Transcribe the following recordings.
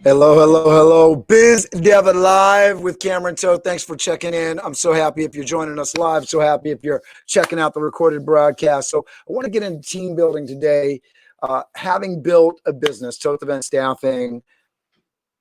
Hello, hello, hello. Biz Dev Live with Cameron Toth. Thanks for checking in. I'm so happy if you're joining us live. So happy if you're checking out the recorded broadcast. So I want to get into team building today. Having built a business, Toth Event Staffing,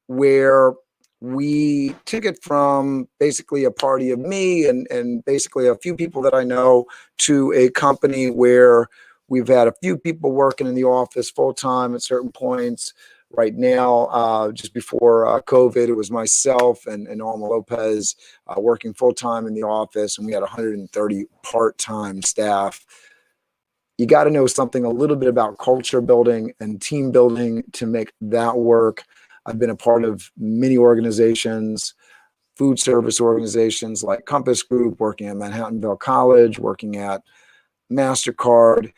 where we took it from basically a party of me and basically a few people that I know to a company where we've had a few people working in the office full time at certain points. Right now, just before COVID, it was myself and Alma Lopez working full time in the office, and we had 130 part time staff. You got to know something a little bit about culture building and team building to make that work. I've been a part of many organizations, food service organizations like Compass Group, working at Manhattanville College, working at MasterCard.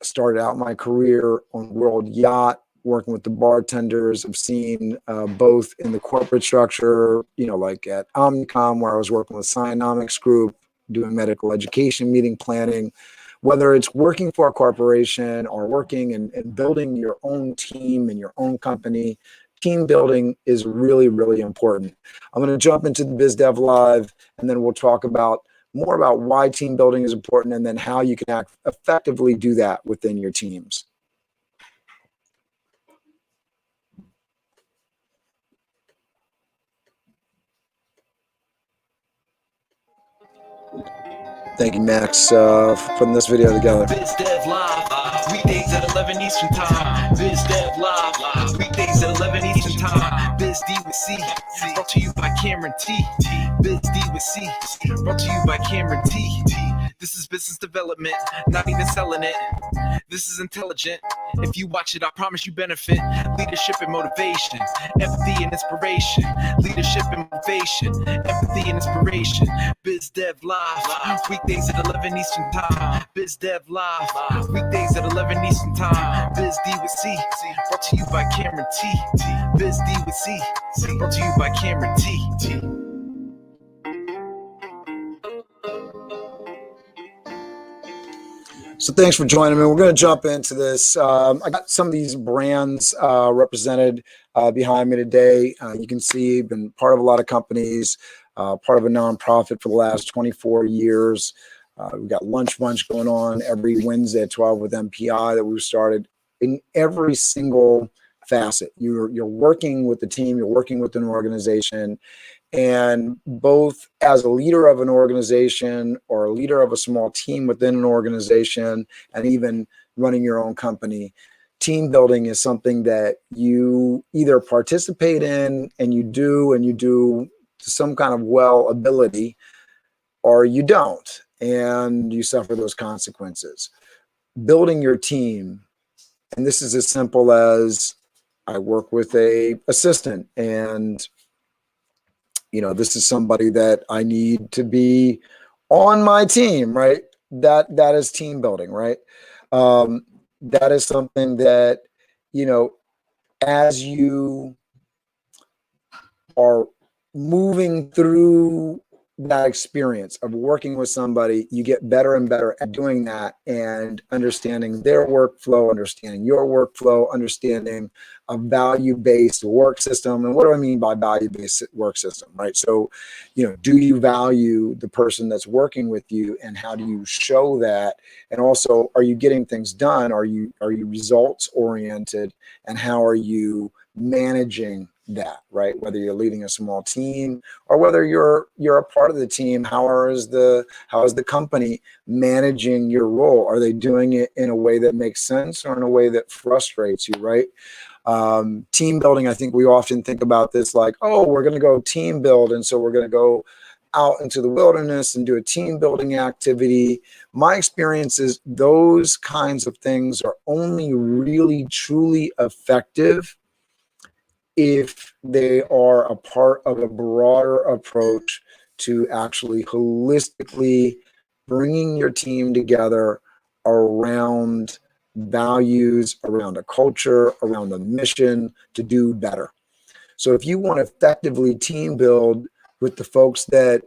Started out my career on World Yacht, working with the bartenders. I've seen both in the corporate structure, like at Omnicom, where I was working with Cyonomics Group, doing medical education meeting planning. Whether it's working for a corporation or working and building your own team and your own company, team building is really, really important. I'm going to jump into the Biz Dev Live, and then we'll talk about more about why team building is important and then how you can effectively do that within your teams. Thank you, Max, for putting this video together. Biz Dev Live, weekdays at 11 Eastern Time. Biz Dev Live, weekdays at 11 Eastern Time. Biz D with C, brought to you by Cameron T. Biz D with C, brought to you by Cameron T. This is business development, not even selling it. This is intelligent. If you watch it, I promise you benefit. Leadership and motivation, empathy and inspiration. Leadership and motivation, empathy and inspiration. Biz Dev Live, weekdays at 11 Eastern Time. Biz Dev Live, weekdays at 11 Eastern Time. Biz D with C, brought to you by Cameron T. Biz D with C, brought to you by Cameron T. So thanks for joining me. We're going to jump into this. I got some of these brands represented behind me today. You can see I've been part of a lot of companies, part of a nonprofit for the last 24 years. We've got Lunch Bunch going on every Wednesday at 12 with MPI that we've started. In every single facet, you're working with the team, you're working with an organization, and both as a leader of an organization or a leader of a small team within an organization, and even running your own company, team building is something that you either participate in and you do to some kind of well ability, or you don't and you suffer those consequences. Building your team, and this is as simple as I work with a assistant, and this is somebody that I need to be on my team, right? That is team building, right? That is something that, as you are moving through that experience of working with somebody, you get better and better at doing that and understanding their workflow, understanding your workflow, understanding a value-based work system. And what do I mean by value-based work system, right? So, do you value the person that's working with you, and how do you show that? And also, are you getting things done? Are you results oriented, and how are you managing that, right? Whether you're leading a small team or whether you're a part of the team, how is the company managing your role? Are they doing it in a way that makes sense or in a way that frustrates you, right? Team building, I think we often think about this like, oh, we're going to go team build, and so we're going to go out into the wilderness and do a team building activity. My experience is those kinds of things are only really truly effective if they are a part of a broader approach to actually holistically bringing your team together around values, around a culture, around a mission to do better. So if you want to effectively team build with the folks that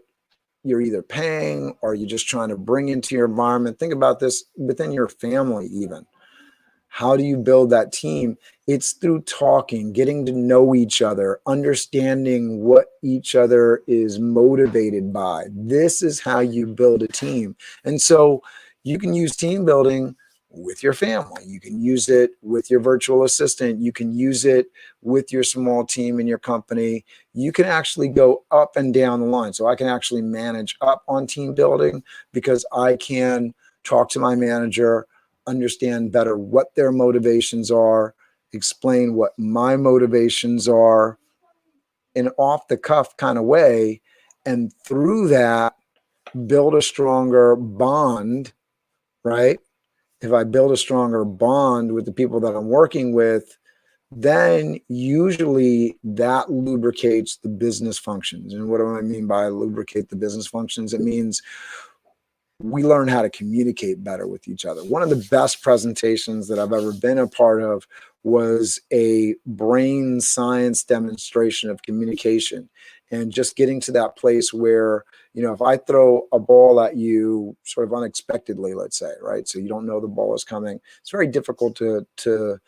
you're either paying or you're just trying to bring into your environment, think about this within your family even. How do you build that team? It's through talking, getting to know each other, understanding what each other is motivated by. This is how you build a team. And so you can use team building with your family. You can use it with your virtual assistant. You can use it with your small team in your company. You can actually go up and down the line. So I can actually manage up on team building because I can talk to my manager, understand better what their motivations are, explain what my motivations are in off the cuff kind of way. And through that, build a stronger bond, right? If I build a stronger bond with the people that I'm working with, then usually that lubricates the business functions. And what do I mean by lubricate the business functions? It means we learn how to communicate better with each other. One of the best presentations that I've ever been a part of was a brain science demonstration of communication, and just getting to that place where, if I throw a ball at you sort of unexpectedly, let's say, right? So you don't know the ball is coming. It's very difficult to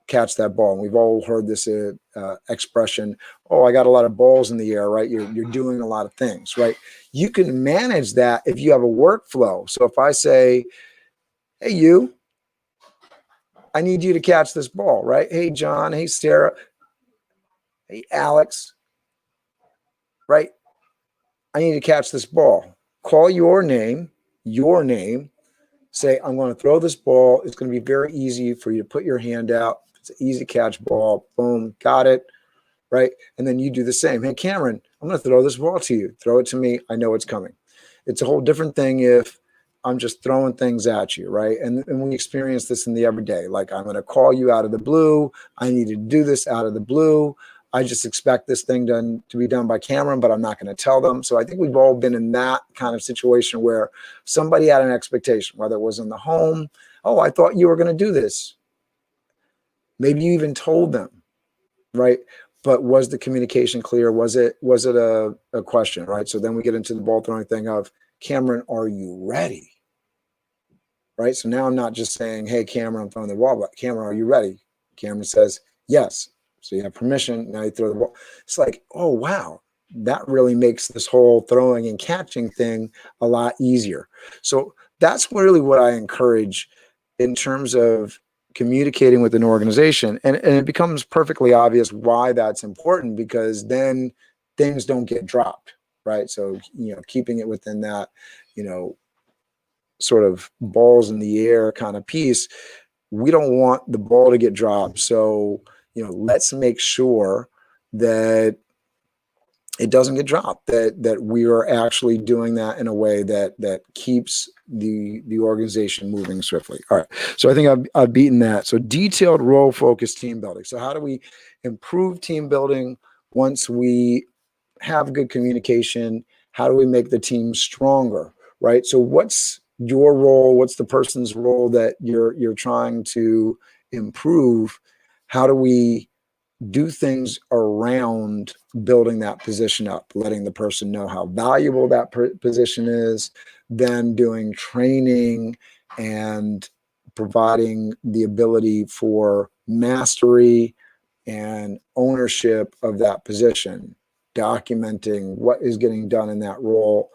catch that ball. And we've all heard this expression, oh, I got a lot of balls in the air, right? You're doing a lot of things, right? You can manage that if you have a workflow. So if I say, hey, you, I need you to catch this ball, right? Hey, John, hey, Sarah, hey, Alex, right? I need to catch this ball. Call your name, say, I'm going to throw this ball. It's going to be very easy for you to put your hand out. It's an easy catch ball. Boom, got it, right? And then you do the same. Hey, Cameron, I'm going to throw this ball to you. Throw it to me. I know it's coming. It's a whole different thing if I'm just throwing things at you, right? And we experience this in the everyday. Like, I'm going to call you out of the blue. I need to do this out of the blue. I just expect this thing to be done by Cameron, but I'm not going to tell them. So I think we've all been in that kind of situation where somebody had an expectation, whether it was in the home. Oh, I thought you were going to do this. Maybe you even told them, right? But was the communication clear? Was it a question, right? So then we get into the ball throwing thing of, Cameron, are you ready? Right? So now I'm not just saying, hey, Cameron, I'm throwing the ball, but Cameron, are you ready? Cameron says, yes. So you have permission. Now you throw the ball. It's like, oh, wow. That really makes this whole throwing and catching thing a lot easier. So that's really what I encourage in terms of communicating with an organization. And it becomes perfectly obvious why that's important, because then things don't get dropped, right? So, keeping it within that, sort of balls in the air kind of piece, we don't want the ball to get dropped. So, let's make sure that it doesn't get dropped, that we are actually doing that in a way that keeps the organization moving swiftly. All right. So I think I've beaten that. So detailed role focused team building. So how do we improve team building once we have good communication? How do we make the team stronger? Right. So what's your role? What's the person's role that you're trying to improve? How do we do things around building that position up, letting the person know how valuable that position is, then doing training and providing the ability for mastery and ownership of that position, documenting what is getting done in that role,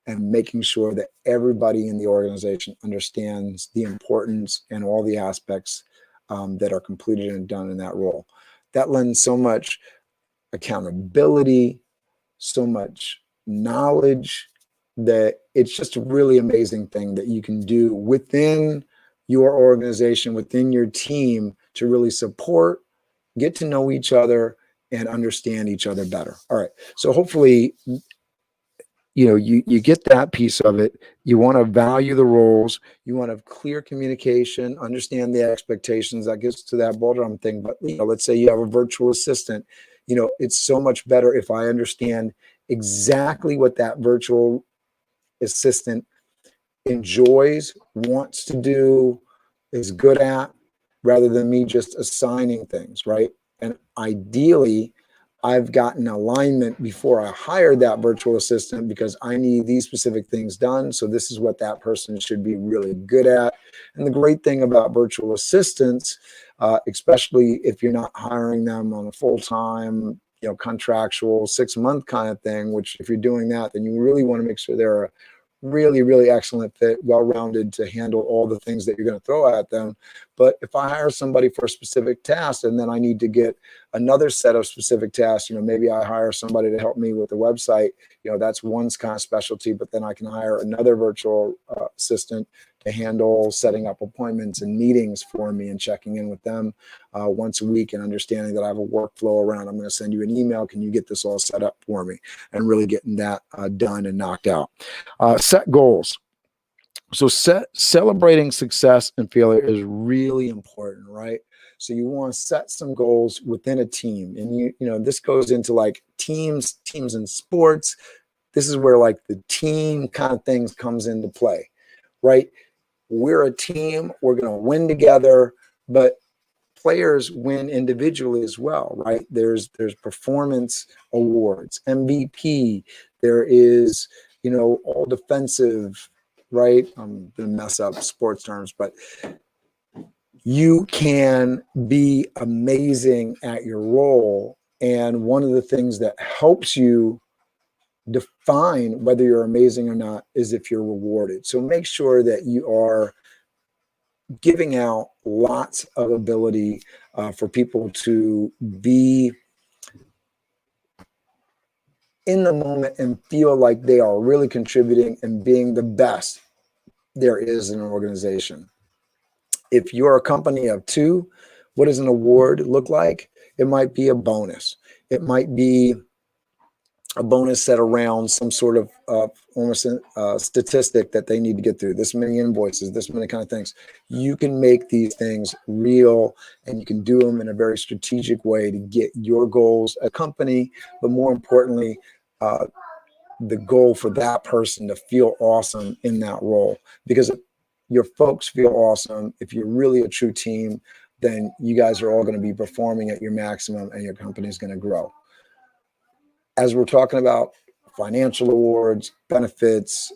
and making sure that everybody in the organization understands the importance and all the aspects that are completed and done in that role. That lends so much accountability, so much knowledge, that it's just a really amazing thing that you can do within your organization, within your team, to really support, get to know each other, and understand each other better. All right. So hopefully, you get that piece of it. You want to value the roles. You want to have clear communication, understand the expectations. That gets to that ball drum thing. But let's say you have a virtual assistant. It's so much better if I understand exactly what that virtual assistant enjoys, wants to do, is good at, rather than me just assigning things, right? And ideally, I've gotten alignment before I hired that virtual assistant because I need these specific things done. So this is what that person should be really good at. And the great thing about virtual assistants, especially if you're not hiring them on a full-time, contractual 6-month kind of thing, which if you're doing that, then you really want to make sure they're a really, really excellent fit, well-rounded to handle all the things that you're going to throw at them. But if I hire somebody for a specific task and then I need to get another set of specific tasks, maybe I hire somebody to help me with the website, that's one kind of specialty, but then I can hire another virtual assistant to handle setting up appointments and meetings for me and checking in with them once a week and understanding that I have a workflow around. I'm going to send you an email. Can you get this all set up for me? And really getting that done and knocked out. Set goals. So celebrating success and failure is really important, right? So you want to set some goals within a team. And this goes into like teams in sports. This is where like the team kind of things comes into play, right? We're a team, we're going to win together, but players win individually as well, right? There's performance awards, MVP, there is, all defensive, right? I'm going to mess up sports terms, but you can be amazing at your role. And one of the things that helps you define whether you're amazing or not is if you're rewarded. So make sure that you are giving out lots of ability for people to be in the moment and feel like they are really contributing and being the best there is in an organization. If you're a company of 2, what does an award look like? It might be a bonus. It might be a bonus set around some sort of almost statistic that they need to get through, this many invoices, this many kind of things. You can make these things real and you can do them in a very strategic way to get your goals, a company, but more importantly, the goal for that person to feel awesome in that role. Because if your folks feel awesome, if you're really a true team, then you guys are all going to be performing at your maximum and your company is going to grow. As we're talking about financial awards, benefits,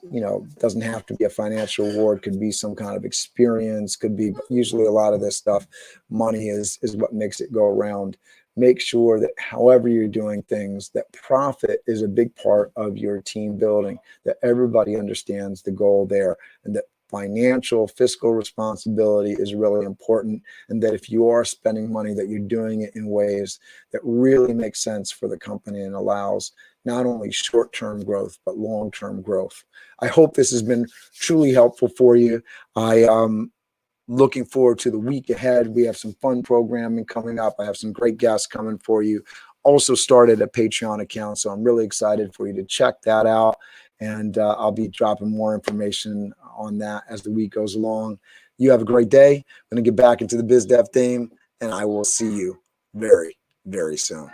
doesn't have to be a financial award, could be some kind of experience, could be usually a lot of this stuff. Money is what makes it go around. Make sure that however you're doing things, that profit is a big part of your team building, that everybody understands the goal there, and that financial, fiscal responsibility is really important, and that if you are spending money, that you're doing it in ways that really make sense for the company and allows not only short-term growth, but long-term growth. I hope this has been truly helpful for you. I am looking forward to the week ahead. We have some fun programming coming up. I have some great guests coming for you. Also started a Patreon account, so I'm really excited for you to check that out. And I'll be dropping more information on that as the week goes along. You have a great day. I'm going to get back into the Biz Dev theme, and I will see you very, very soon.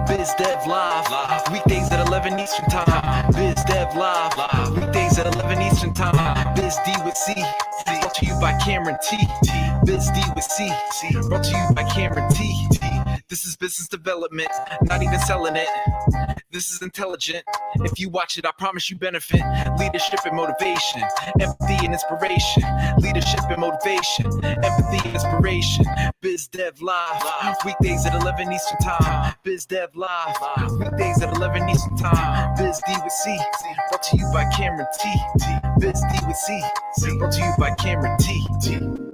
Biz Dev Live, weekdays at 11 Eastern Time. Biz Dev Live, weekdays at 11 Eastern Time. Biz D with C, brought to you by Cameron T. Biz D with C, brought to you by Cameron T. This is business development, not even selling it. This is intelligent. If you watch it, I promise you benefit. Leadership and motivation, empathy and inspiration. Leadership and motivation, empathy and inspiration. Biz Dev Live, weekdays at 11 Eastern Time. Biz Dev Live, weekdays at 11 Eastern Time. Biz D with C, brought to you by Cameron T. Biz D with C, brought to you by Cameron T.